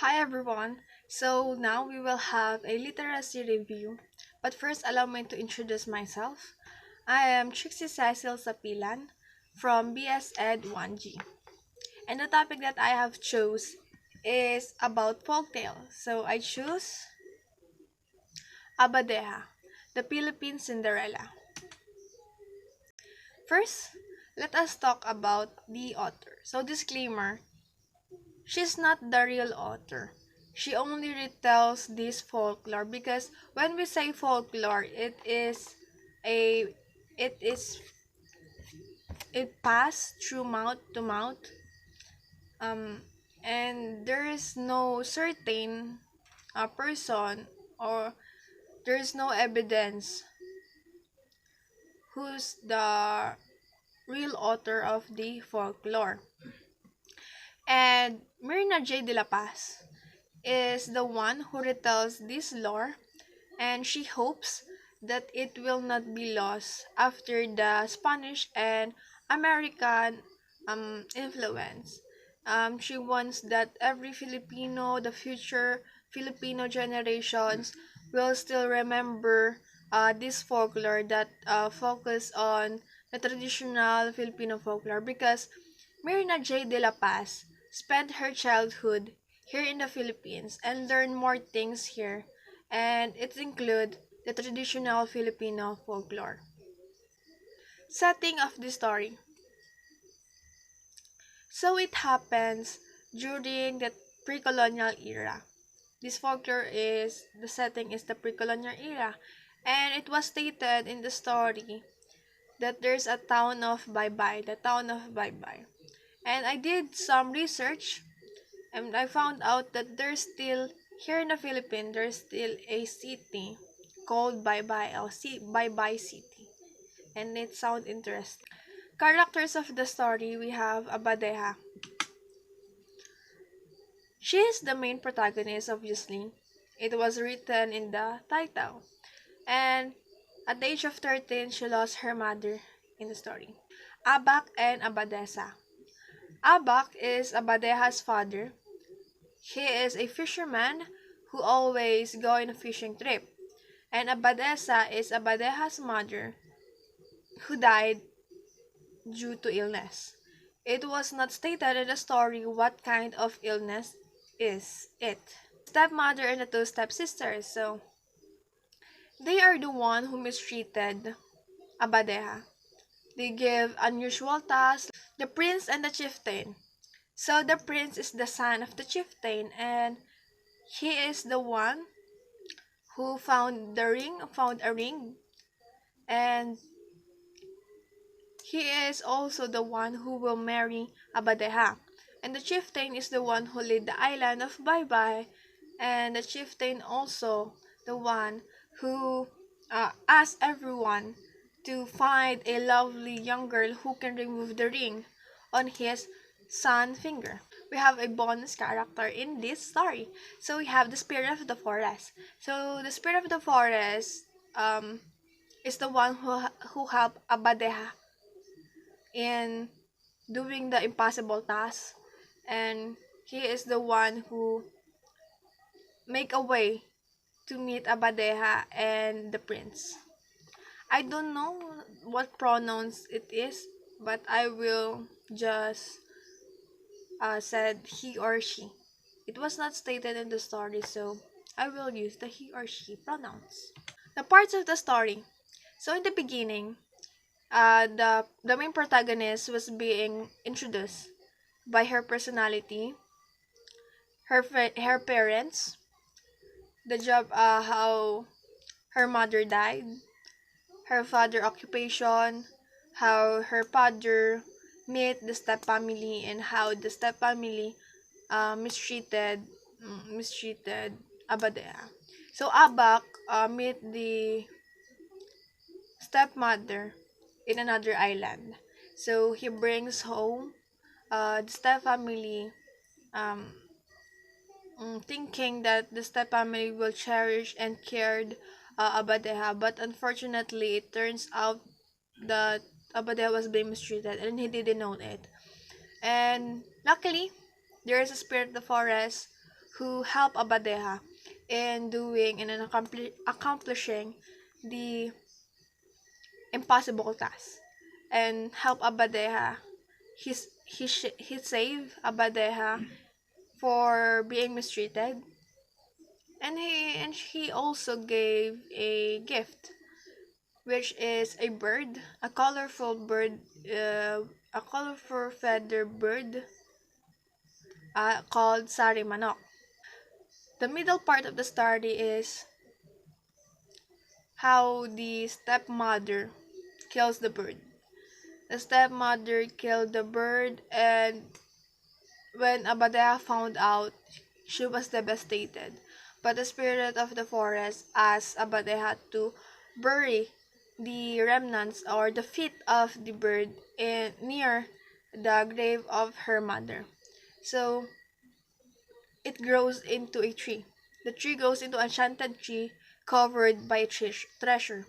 Hi everyone! So now we will have a literacy review, but first allow me to introduce myself. I am Trixie Cecil Sapilan from BS Ed 1G, and the topic that I have chose is about folktale. So I choose Abadeja, the Philippine Cinderella. First, let us talk about the author. So disclaimer, she's not the real author. She only retells this folklore because when we say folklore, a it is it passed through mouth to mouth, um and there is no certain person, or there is no evidence who's the real author of the folklore. And Myrna J. de la Paz is the one who retells this lore, and she hopes that it will not be lost after the Spanish and American influence. She wants that every Filipino, the future Filipino generations, will still remember this folklore that focus on the traditional Filipino folklore, because Myrna J. de la Paz spent her childhood here in the Philippines and learned more things here, and it include the traditional Filipino folklore. Setting of the story. So it happens during the pre-colonial era. This folklore is, the setting is the pre-colonial era, and it was stated in the story that there's a town of Baybay, the town of Baybay. And I did some research, and I found out that there's still, here in the Philippines, there's still a city called Baybay, or Baybay City. And it sounds interesting. Characters of the story, we have Abadeja. She is the main protagonist, obviously. It was written in the title. And at the age of 13, she lost her mother in the story. Abak and Abadesa. Abak is Abadeja's father. He is a fisherman who always go on a fishing trip. And Abadesa is Abadeja's mother, who died due to illness. It was not stated in the story what kind of illness is it. Stepmother and the two stepsisters, so they are the one who mistreated Abadeja. They give unusual tasks. The prince and the chieftain. So the prince is the son of the chieftain, and he is the one who found a ring, and he is also the one who will marry Abadeja. And the chieftain is the one who led the island of Baybay, and the chieftain also the one who asked everyone to find a lovely young girl who can remove the ring on his son finger. We have a bonus character in this story. So we have the spirit of the forest. So the spirit of the forest is the one who helped Abadeja in doing the impossible task, and he is the one who make a way to meet Abadeja and the prince. I don't know what pronouns it is, but I will just said he or she. It was not stated in the story, so I will use the he or she pronouns. The parts of the story. So in the beginning, the main protagonist was being introduced by her personality, her parents, the job, how her mother died, her father occupation, how her father met the step family, and how the step family mistreated Abadea. So Abak met the stepmother in another island. So he brings home the step family, um, thinking that the step family will cherish and cared Abadeha, but unfortunately it turns out that Abadeha was being mistreated and he didn't know it. And luckily, there is a spirit of the forest who help Abadeha in doing and in accomplishing the impossible task and help Abadeha. He saved Abadeha for being mistreated, and he also gave a gift, which is a bird, a colorful bird, a colorful feather bird called Sari Manok. The middle part of the story is how the stepmother kills the bird. The stepmother killed the bird, and when Abadea found out, she was devastated. But the spirit of the forest asked Abadea to bury the remnants or the feet of the bird near the grave of her mother. So it grows into a tree. The tree grows into an enchanted tree covered by treasure.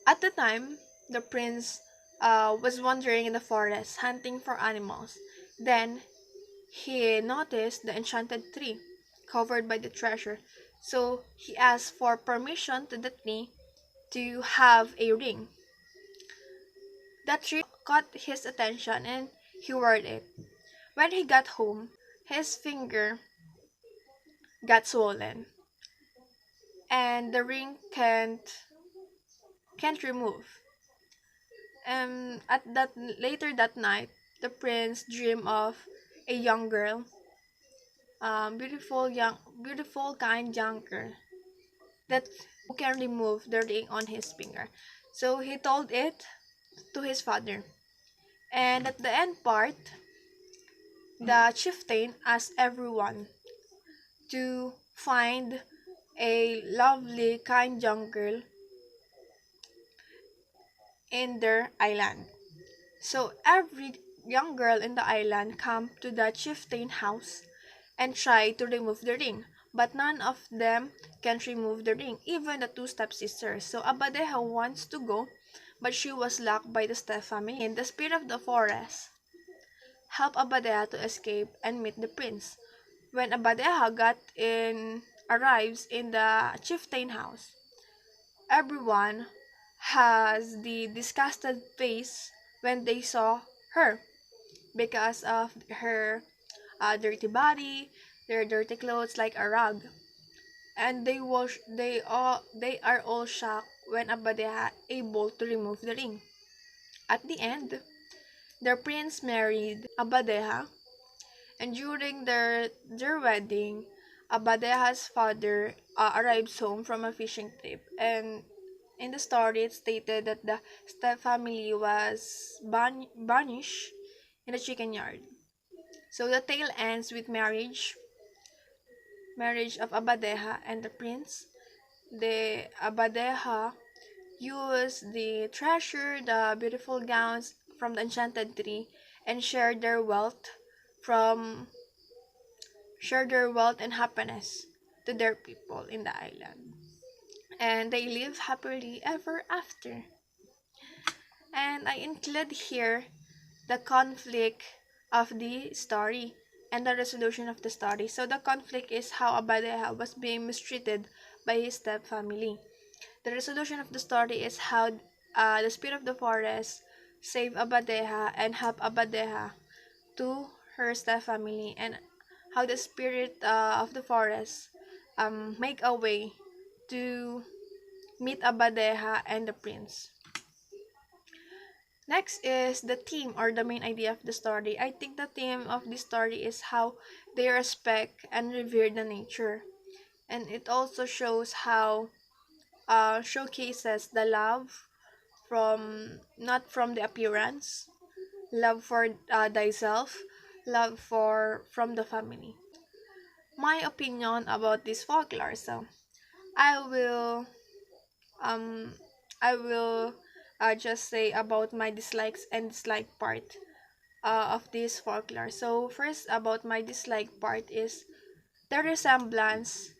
At the time, the prince was wandering in the forest hunting for animals. Then he noticed the enchanted tree covered by the treasure. So he asked for permission to the tree to have a ring. That tree caught his attention and he wore it. When he got home, his finger got swollen and the ring can't remove. At that later that night, the prince dreamed of a young girl, beautiful, kind young girl that who can remove the ring on his finger. So he told it to his father. And at the end part, the chieftain asked everyone to find a lovely, kind young girl in their island. So every young girl in the island come to the chieftain house and try to remove the ring. But none of them can remove the ring, even the two stepsisters. So Abadeha wants to go, but she was locked by the step family. And the spirit of the forest helped Abadeha to escape and meet the prince. When Abadeha arrives in the chieftain house, everyone has the disgusted face when they saw her because of her dirty body, their dirty clothes like a rug, and they are all shocked when Abadeha able to remove the ring. At the end, the prince married Abadeha, and during their wedding, Abadeha's father arrives home from a fishing trip, and in the story it stated that the step family was banished in a chicken yard. So the tale ends with marriage of Abadeha and the prince. The Abadeha used the treasure, the beautiful gowns from the enchanted tree, and from share their wealth and happiness to their people in the island. And they live happily ever after. And I include here the conflict of the story and the resolution of the story. So the conflict is how Abadeha was being mistreated by his step family. The resolution of the story is how the spirit of the forest saved Abadeha and helped Abadeha to her step family, and how the spirit of the forest make a way to meet Abadeha and the prince. Next is the theme or the main idea of the story. I think the theme of this story is how they respect and revere the nature. And it also shows how showcases the love from not from the appearance, love for thyself, love for from the family. My opinion about this folklore. So I will um I will just say about my dislikes and dislike part of this folklore. So first, about my dislike part is the resemblance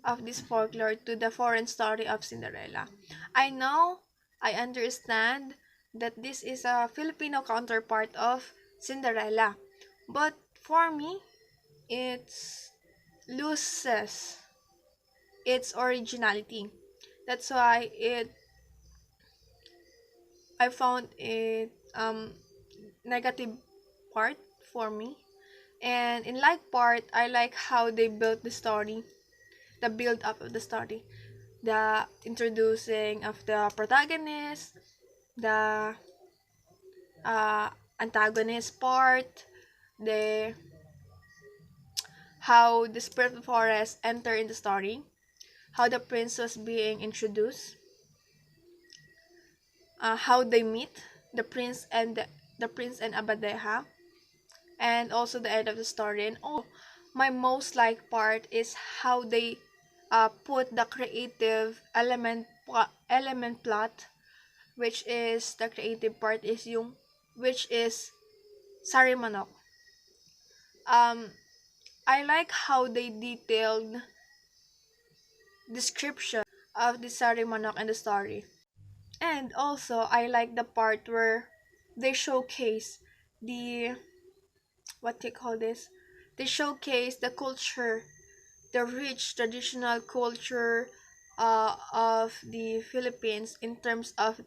of this folklore to the foreign story of Cinderella. I know, I understand that this is a Filipino counterpart of Cinderella, but for me, it loses its originality. That's why I found it negative part for me. And in like part, I like how they built the story, the build up of the story, the introducing of the protagonist, the uh, antagonist part, the how the spirit of forest enter in the story, how the prince was being introduced, how they meet the prince and the prince and Abadeha, and also the end of the story. And also, my most like part is how they put the creative element plot, which is the creative part is yung which is Sarimanok. Um, I like how they detailed description of the Sarimanok and the story. And also, I like the part where they showcase the what they call this. They showcase the culture, the rich traditional culture of the Philippines in terms of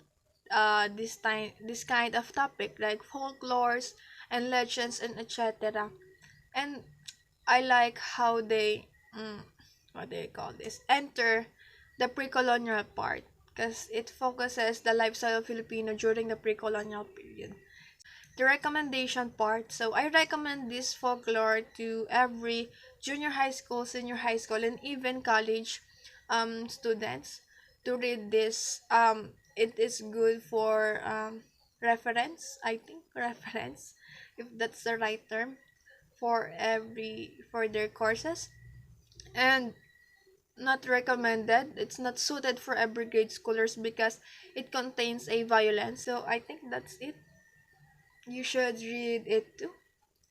this kind of topic like folklores and legends and etc. And I like how they what do you call this enter the pre-colonial part because it focuses the lifestyle of Filipino during the pre-colonial period. The recommendation part. So I recommend this folklore to every junior high school, senior high school, and even college students to read this. It is good for reference, I think, reference, if that's the right term, for their courses. And not recommended. It's not suited for every grade schoolers because it contains a violence. So I think that's it. You should read it too,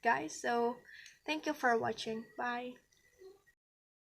guys. So thank you for watching. Bye.